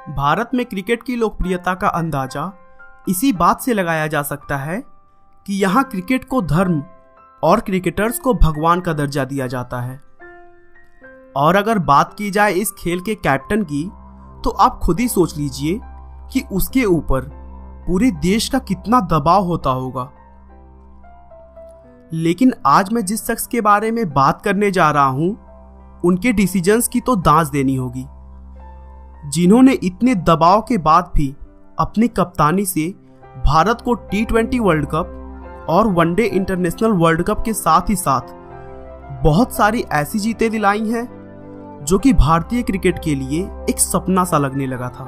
भारत में क्रिकेट की लोकप्रियता का अंदाजा इसी बात से लगाया जा सकता है कि यहाँ क्रिकेट को धर्म और क्रिकेटर्स को भगवान का दर्जा दिया जाता है। और अगर बात की जाए इस खेल के कैप्टन की, तो आप खुद ही सोच लीजिए कि उसके ऊपर पूरे देश का कितना दबाव होता होगा। लेकिन आज मैं जिस शख्स के बारे में बात करने जा रहा हूं, उनके डिसीजंस की तो दांच देनी होगी, जिन्होंने इतने दबाव के बाद भी अपनी कप्तानी से भारत को T20 वर्ल्ड कप और वनडे इंटरनेशनल वर्ल्ड कप के साथ ही साथ बहुत सारी ऐसी जीतें दिलाई हैं जो कि भारतीय क्रिकेट के लिए एक सपना सा लगने लगा था।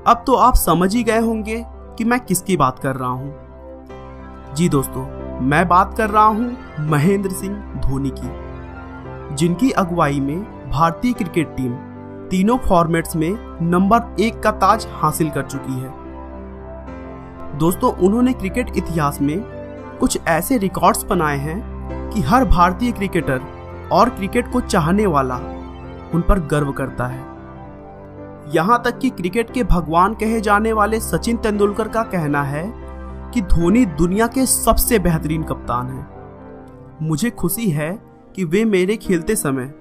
अब तो आप समझ ही गए होंगे कि मैं किसकी बात कर रहा हूं। जी दोस्तों, मैं बात कर रहा हूं महेंद्र सिंह धोनी की, जिनकी अगुवाई में भारतीय क्रिकेट टीम तीनों फॉर्मेट्स में नंबर 1 का ताज हासिल कर चुकी है। दोस्तों, उन्होंने क्रिकेट इतिहास में कुछ ऐसे रिकॉर्ड्स बनाए हैं कि हर भारतीय क्रिकेटर और क्रिकेट को चाहने वाला उन पर गर्व करता है। यहाँ तक कि क्रिकेट के भगवान कहे जाने वाले सचिन तेंदुलकर का कहना है कि धोनी दुनिया के सबसे बेहतरीन कप्तान हैं। मुझे खुशी है कि वे मेरे खेलते समय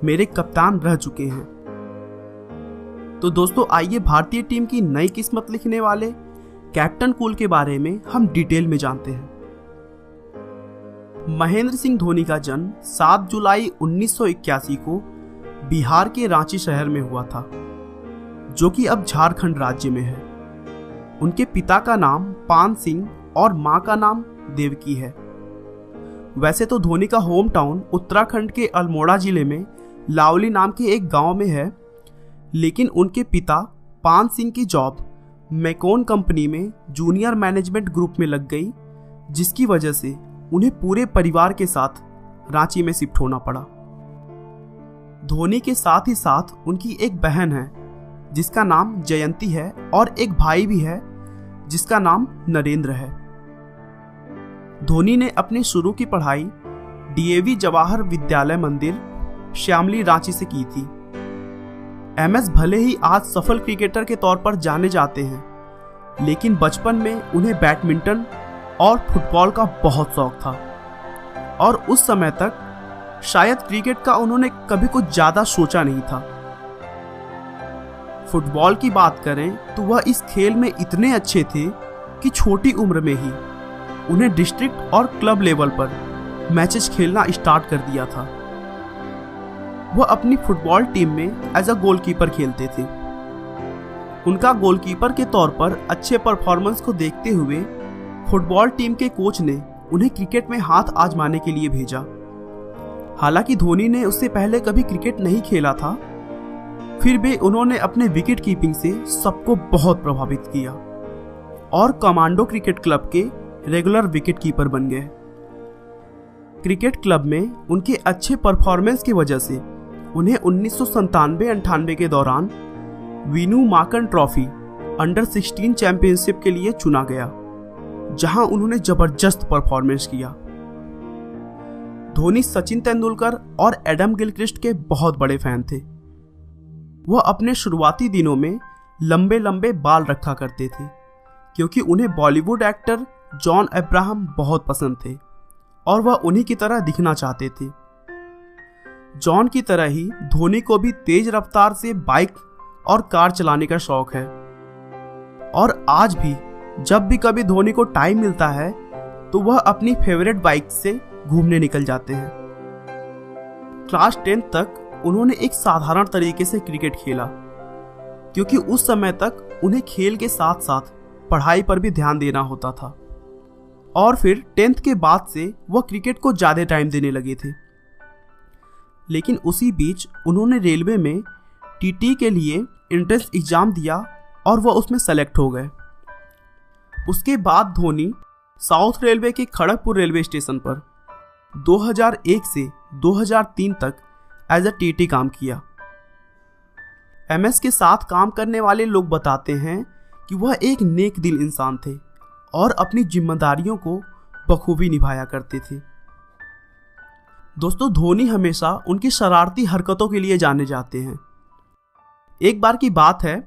मेरे कप्तान रह चुके हैं। तो दोस्तों, आइए भारतीय टीम की नई किस्मत लिखने वाले कैप्टन कूल के बारे में हम डिटेल में जानते हैं। महेंद्र सिंह धोनी का जन्म 7 जुलाई 1981 को बिहार के रांची शहर में हुआ था, जो कि अब झारखंड राज्य में है। उनके पिता का नाम पान सिंह और मां का नाम देवकी है। वैसे तो धोनी का होम टाउन उत्तराखंड के अल्मोड़ा जिले में लावली नाम के एक गांव में है, लेकिन उनके पिता पान सिंह की जॉब मैकोन कंपनी में जूनियर मैनेजमेंट ग्रुप में लग गई, जिसकी वजह से उन्हें पूरे परिवार के साथ रांची में शिफ्ट होना पड़ा। धोनी के साथ ही साथ उनकी एक बहन है जिसका नाम जयंती है और एक भाई भी है जिसका नाम नरेंद्र है। धोनी ने अपनी शुरू की पढ़ाई DAV जवाहर विद्यालय मंदिर श्यामली रांची से की थी। MS भले ही आज सफल क्रिकेटर के तौर पर जाने जाते हैं, लेकिन बचपन में उन्हें बैडमिंटन और फुटबॉल का बहुत शौक था और उस समय तक शायद क्रिकेट का उन्होंने कभी कुछ ज्यादा सोचा नहीं था। फुटबॉल की बात करें तो वह इस खेल में इतने अच्छे थे कि छोटी उम्र में ही उन्हें डिस्ट्रिक्ट और क्लब लेवल पर मैचेस खेलना स्टार्ट कर दिया था। वह अपनी फुटबॉल टीम में एज अ गोलकीपर खेलते थे। उनका गोलकीपर के तौर पर अच्छे परफॉर्मेंस को देखते हुए फुटबॉल टीम के कोच ने उन्हें क्रिकेट में हाथ आजमाने के लिए भेजा। हालांकि धोनी ने उससे पहले कभी क्रिकेट नहीं खेला था, फिर भी उन्होंने अपने विकेट कीपिंग से सबको बहुत प्रभावित किया और कमांडो क्रिकेट क्लब के रेगुलर विकेट कीपर बन गए। क्रिकेट क्लब में उनके अच्छे परफॉर्मेंस की वजह से उन्हें 1997-98 के दौरान विनू माकन ट्रॉफी अंडर 16 चैंपियनशिप के लिए चुना गया, जहां उन्होंने जबरदस्त परफॉर्मेंस किया। धोनी सचिन तेंदुलकर और एडम गिलक्रिस्ट के बहुत बड़े फैन थे। वह अपने शुरुआती दिनों में लंबे लंबे बाल रखा करते थे, क्योंकि उन्हें बॉलीवुड एक्टर जॉन अब्राहम बहुत पसंद थे और वह उन्हीं की तरह दिखना चाहते थे। जॉन की तरह ही धोनी को भी तेज रफ्तार से बाइक और कार चलाने का शौक है और आज भी जब भी कभी धोनी को टाइम मिलता है तो वह अपनी फेवरेट बाइक से घूमने निकल जाते हैं। क्लास 10 तक उन्होंने एक साधारण तरीके से क्रिकेट खेला, क्योंकि उस समय तक उन्हें खेल के साथ साथ पढ़ाई पर भी ध्यान देना होता था और फिर 10th के बाद से वह क्रिकेट को ज़्यादा टाइम देने लगे थे। लेकिन उसी बीच उन्होंने रेलवे में TT के लिए एंट्रेंस एग्जाम दिया और वह उसमें सेलेक्ट हो गए। उसके बाद धोनी साउथ रेलवे के खड़गपुर रेलवे स्टेशन पर 2001 से 2003 तक एज अ TT काम किया। MS के साथ काम करने वाले लोग बताते हैं कि वह एक नेक दिल इंसान थे और अपनी जिम्मेदारियों को बखूबी निभाया करते थे। दोस्तों, धोनी हमेशा उनकी शरारती हरकतों के लिए जाने जाते हैं। एक बार की बात है,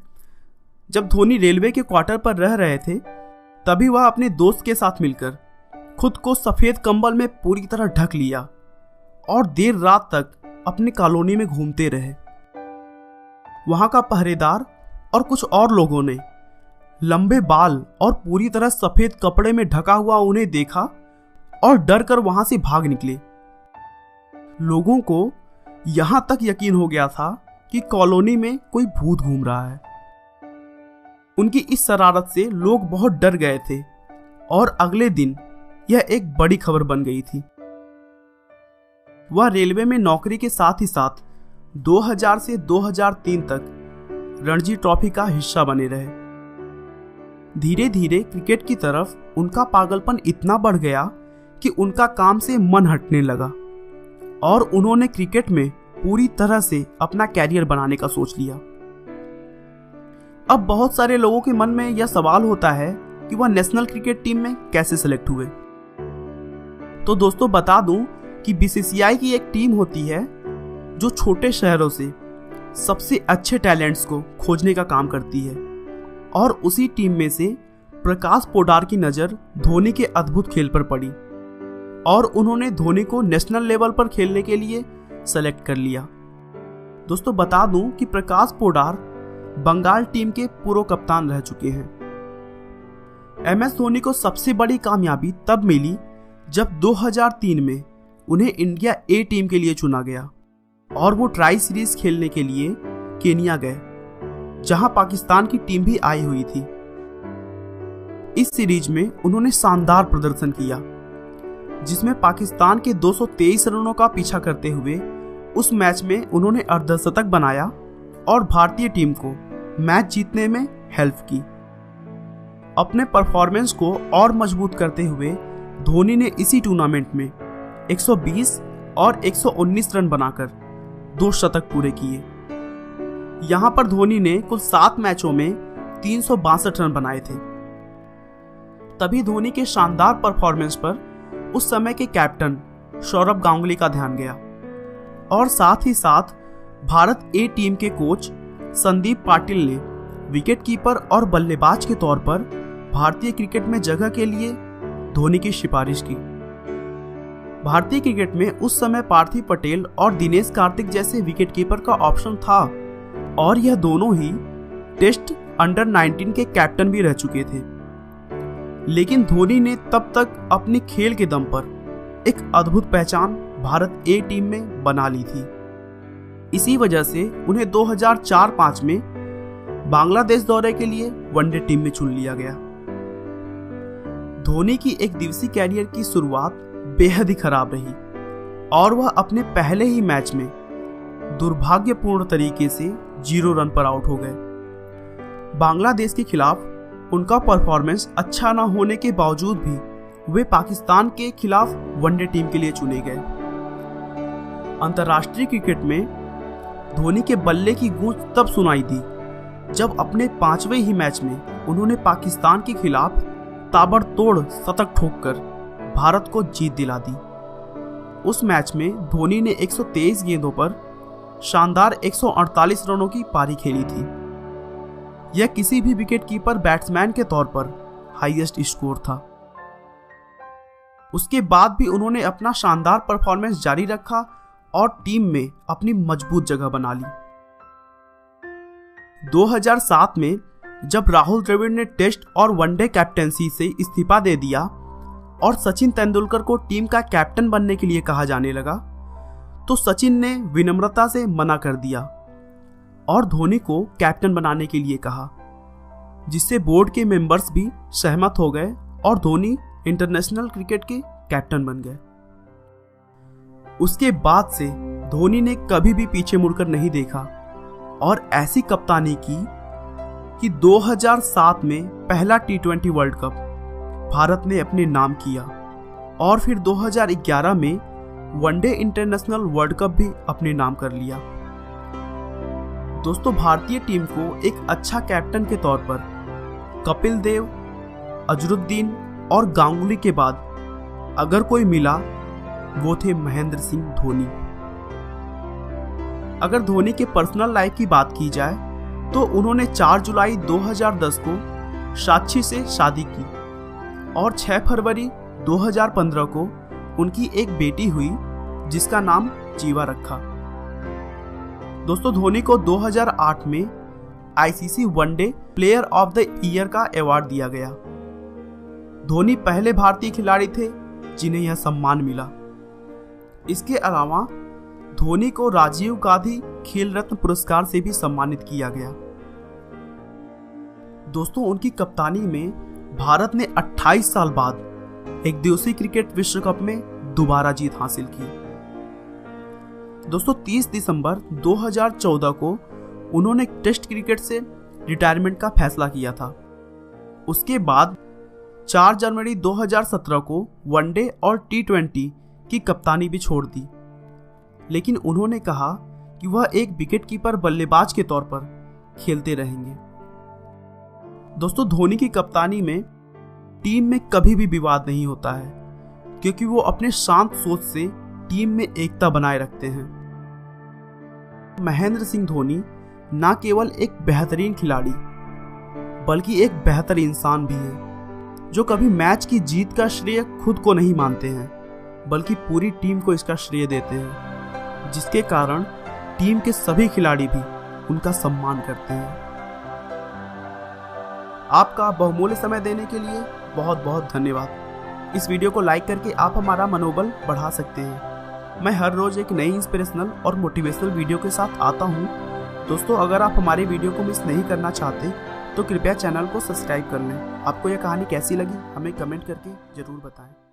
जब धोनी रेलवे के क्वार्टर पर रह रहे थे, तभी वह अपने दोस्त के साथ मिलकर खुद को सफेद कंबल में पूरी तरह ढक लिया और देर रात तक अपनी कॉलोनी में घूमते रहे। वहां का पहरेदार और कुछ और लोगों ने लंबे बाल और पूरी तरह सफेद कपड़े में ढका हुआ उन्हें देखा और डर कर वहां से भाग निकले। लोगों को यहां तक यकीन हो गया था कि कॉलोनी में कोई भूत घूम रहा है। उनकी इस शरारत से लोग बहुत डर गए थे और अगले दिन यह एक बड़ी खबर बन गई थी। वह रेलवे में नौकरी के साथ ही साथ 2000 से 2003 तक रणजी ट्रॉफी का हिस्सा बने रहे। धीरे धीरे क्रिकेट की तरफ उनका पागलपन इतना बढ़ गया कि उनका काम से मन हटने लगा और उन्होंने क्रिकेट में पूरी तरह से अपना कैरियर बनाने का सोच लिया। अब बहुत सारे लोगों के मन में यह सवाल होता है कि वह नेशनल क्रिकेट टीम में कैसे सेलेक्ट हुए। तो दोस्तों बता दूं कि बीसीसीआई की एक टीम होती है जो छोटे शहरों से सबसे अच्छे टैलेंट्स को खोजने का काम करती है, और उसी टीम में से प्रकाश पोडार की नज़र धोनी के अद्भुत खेल पर पड़ी और उन्होंने धोनी को नेशनल लेवल पर खेलने के लिए सेलेक्ट कर लिया। दोस्तों बता दूं कि प्रकाश पोडार बंगाल टीम के पूर्व कप्तान रह चुके हैं। एमएस धोनी को सबसे बड़ी कामयाबी तब मिली जब 2003 में उन्हें इंडिया ए टीम के लिए चुना गया और वो ट्राई सीरीज खेलने के लिए केनिया गए, जहां पाकिस्तान की टीम भी आई हुई थी। इस सीरीज में उन्होंने शानदार प्रदर्शन किया, जिसमें पाकिस्तान के 223 रनों का पीछा करते हुए उस मैच में उन्होंने अर्धशतक बनाया और भारतीय टीम को मैच जीतने में हेल्प की। अपने परफॉर्मेंस को और मजबूत करते हुए धोनी ने इसी टूर्नामेंट में 120 और 119 रन बनाकर 2 शतक पूरे किए। यहां पर धोनी ने कुल 7 मैचों में 362 रन बनाए थे। तभी धोनी के शानदार परफॉर्मेंस पर उस समय के कैप्टन सौरभ गांगुली का ध्यान गया और साथ ही साथ भारत ए टीम के कोच संदीप पाटिल ने विकेटकीपर और बल्लेबाज के तौर पर भारतीय क्रिकेट में जगह के लिए धोनी की सिफारिश की। भारतीय क्रिकेट में उस समय पार्थिव पटेल और दिनेश कार्तिक जैसे विकेटकीपर का ऑप्शन था और यह दोनों ही टेस्ट अंडर 19 के कैप्टन भी रह चुके थे। लेकिन धोनी ने तब तक अपनी खेल के दम पर एक अद्भुत पहचान भारत ए टीम में बना ली थी। इसी वजह से उन्हें 2004-05 में बांग्लादेश दौरे के लिए वनडे टीम में चुन लिया गया। धोनी की एक दिवसीय कैरियर की शुरुआत बेहद ही खराब रही और वह अपने पहले ही मैच में दुर्भाग्यपूर्ण तरीके से 0 रन पर आउट हो गए। बांग्लादेश के खिलाफ उनका परफॉर्मेंस अच्छा न होने के बावजूद भी वे पाकिस्तान के खिलाफ वनडे टीम के लिए चुने गए। अंतर्राष्ट्रीय क्रिकेट में धोनी के बल्ले की गूंज तब सुनाई दी जब अपने 5वें ही मैच में उन्होंने पाकिस्तान के खिलाफ ताबड़तोड़ शतक ठोककर भारत को जीत दिला दी। उस मैच में धोनी ने 123 गेंदों पर शानदार 148 रनों की पारी खेली थी। यह किसी भी विकेटकीपर बैट्समैन के तौर पर हाईएस्ट स्कोर था। उसके बाद भी उन्होंने अपना शानदार परफॉर्मेंस जारी रखा और टीम में अपनी मजबूत जगह बना ली। 2007 में जब राहुल द्रविड़ ने टेस्ट और वनडे कैप्टेंसी से इस्तीफा दे दिया और सचिन तेंदुलकर को टीम का कैप्टन बनने के लिए कहा जाने लगा, तो सचिन ने विनम्रता से मना कर दिया और धोनी को कैप्टन बनाने के लिए कहा, जिससे बोर्ड के मेंबर्स भी सहमत हो गए और धोनी इंटरनेशनल क्रिकेट के कैप्टन बन गए। उसके बाद से धोनी ने कभी भी पीछे मुड़कर नहीं देखा और ऐसी कप्तानी की कि 2007 में पहला T20 वर्ल्ड कप भारत ने अपने नाम किया और फिर 2011 में वनडे इंटरनेशनल वर्ल्ड कप भी अपने नाम कर लिया। दोस्तों, भारतीय टीम को एक अच्छा कैप्टन के तौर पर कपिल देव, अजरुद्दीन और गांगुली के बाद अगर कोई मिला वो थे महेंद्र सिंह धोनी। अगर धोनी के पर्सनल लाइफ की बात की जाए तो उन्होंने 4 जुलाई 2010 को साक्षी से शादी की और 6 फरवरी 2015 को उनकी एक बेटी हुई जिसका नाम जीवा रखा। दोस्तों, धोनी को 2008 में ICC one day player of the year का अवार्ड दिया गया। धोनी पहले भारतीय खिलाड़ी थे जिन्हें यह सम्मान मिला। इसके अलावा धोनी को राजीव गांधी खेल रत्न पुरस्कार से भी सम्मानित किया गया। दोस्तों, उनकी कप्तानी में भारत ने 28 साल बाद एक दिवसीय क्रिकेट विश्व कप में दोबारा जीत हासिल की। दोस्तों, 30 दिसंबर 2014 को उन्होंने टेस्ट क्रिकेट से रिटायरमेंट का फैसला किया था। उसके बाद 4 जनवरी 2017 को वनडे और T20 की कप्तानी भी छोड़ दी, लेकिन उन्होंने कहा कि वह एक विकेटकीपर बल्लेबाज के तौर पर खेलते रहेंगे। दोस्तों, धोनी की कप्तानी में टीम में कभी भी विवाद नहीं होता है क्योंकि वो अपने शांत सोच से टीम में एकता बनाए रखते हैं। महेंद्र सिंह धोनी न केवल एक बेहतरीन खिलाड़ी बल्कि एक बेहतर इंसान भी है, जो कभी मैच की जीत का श्रेय खुद को नहीं मानते हैं बल्कि पूरी टीम को इसका श्रेय देते हैं, जिसके कारण टीम के सभी खिलाड़ी भी उनका सम्मान करते हैं। आपका बहुमूल्य समय देने के लिए बहुत बहुत धन्यवाद। इस वीडियो को लाइक करके आप हमारा मनोबल बढ़ा सकते हैं। मैं हर रोज एक नई इंस्पिरेशनल और मोटिवेशनल वीडियो के साथ आता हूं। दोस्तों, अगर आप हमारे वीडियो को मिस नहीं करना चाहते तो कृपया चैनल को सब्सक्राइब कर लें। आपको यह कहानी कैसी लगी हमें कमेंट करके जरूर बताएं।